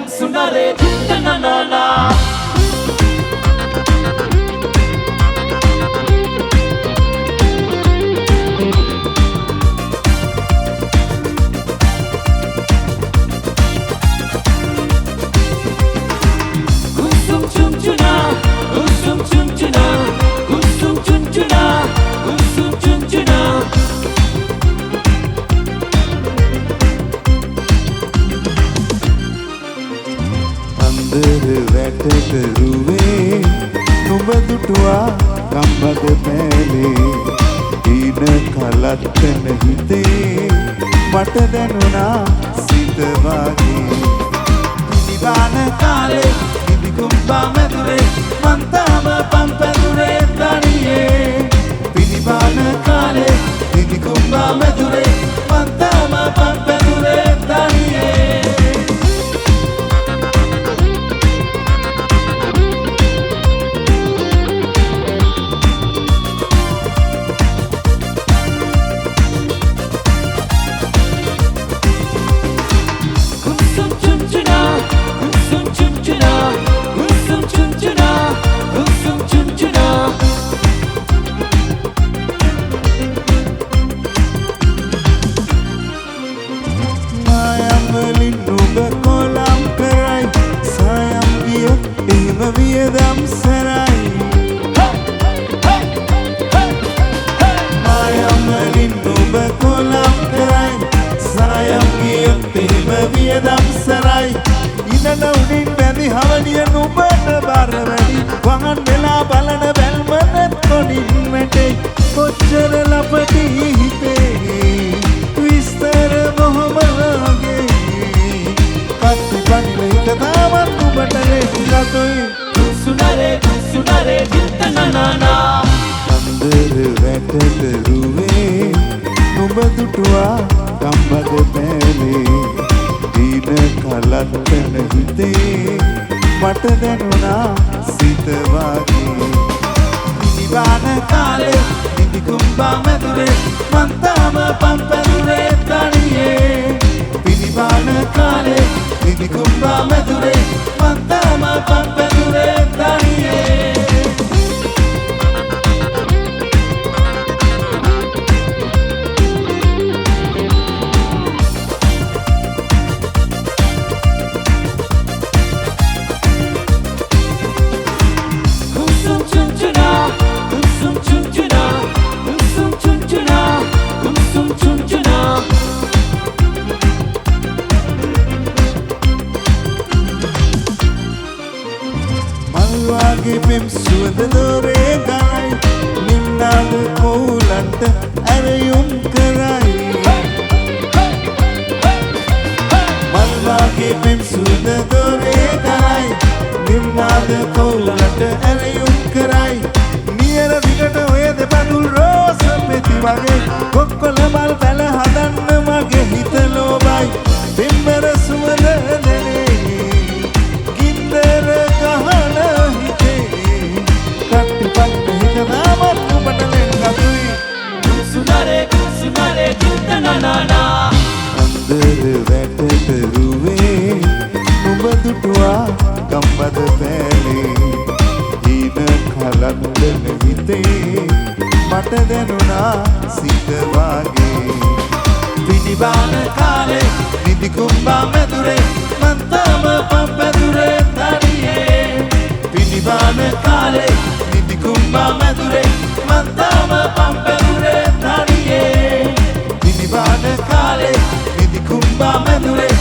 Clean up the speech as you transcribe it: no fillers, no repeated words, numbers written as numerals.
sunare, na na na. වැටට රුවේ නුඹ දුටුවා ගම්බද පැලේ ඊන කලත්තන හිතේ මට දැනුණා සිත වාගේ දිවාන කාලේ පිළිකුම්බා මැදුරේ මං තාම පම්පැදුරේ තනියේ පිළිවාන කාලේ පිළිකුම්බා මැදුරේ මං තාම පම්පැදුරේ තනියේ වියදම් සරයි මායම්වලින් ඔබ කොලම් කරයි සායම් ගියොත් එහෙම වියදම් සරයි ඉනන උඩින් බැඳි හවනිය නුඹට බර වැඩි වහන් වෙලා බලන බැල්මනත් කොඩින් වැටේ කොච්චර ලපටි හිතේ විස්තර බොහොම වගේ කත්ති පන්නේ හිත තාමත් නුඹට ලෙසිගතුයි sunare, na na na. අන්දර වැටට රුවේ නුඹ දුටුවා ගම්බද පැලේ දීන කලත්තන හිතේ මට දැනුණා සිත වාගේ දිවාන කාලේ පිළිකුම්බා මැදුරේ මං තාම පම්පැදුරේ තනියේ පිළිවාන කාලේ පිළිකුම්බා මැදුරේ මං තාම පම්පැදුරේ තනියේ මල්වාගේ පෙම් සුවඳ දොරේ ගයි නින්නාද කෝලන්ට ඇරයුම් කරයි මල්වාගේ පෙම් සුවඳ දොරේ ගයි නින්නාද කෝලන්ට ඇරයුම් කරයි නියර දිගට ඔය දෙපඳුල් රෝස පෙති වගේ කොක්කොල මල් පැල හදන්න මගේ හිත ලෝබයි පෙම්බර සුවඳ දෙනේ ගින්දර ගහන na na na. අන්දර වැටට රුවේ නුඹ දුටුවා ගම්බද පැලේ ඊන කලත්තන හිතේ මට දැනුණා සිත වාගේ පිළිබාන කාලේ නිදිකුම්බා මැදුරේ මං තාම පම්පැදුරේ තනියේ පිළිබාන කාලේ නිදිකුම්බා මැදුරේ මං තාම පම්පැදුරේ තනියේ පිළිබාන කාලේ නිදිකුම්බා මැදුරේ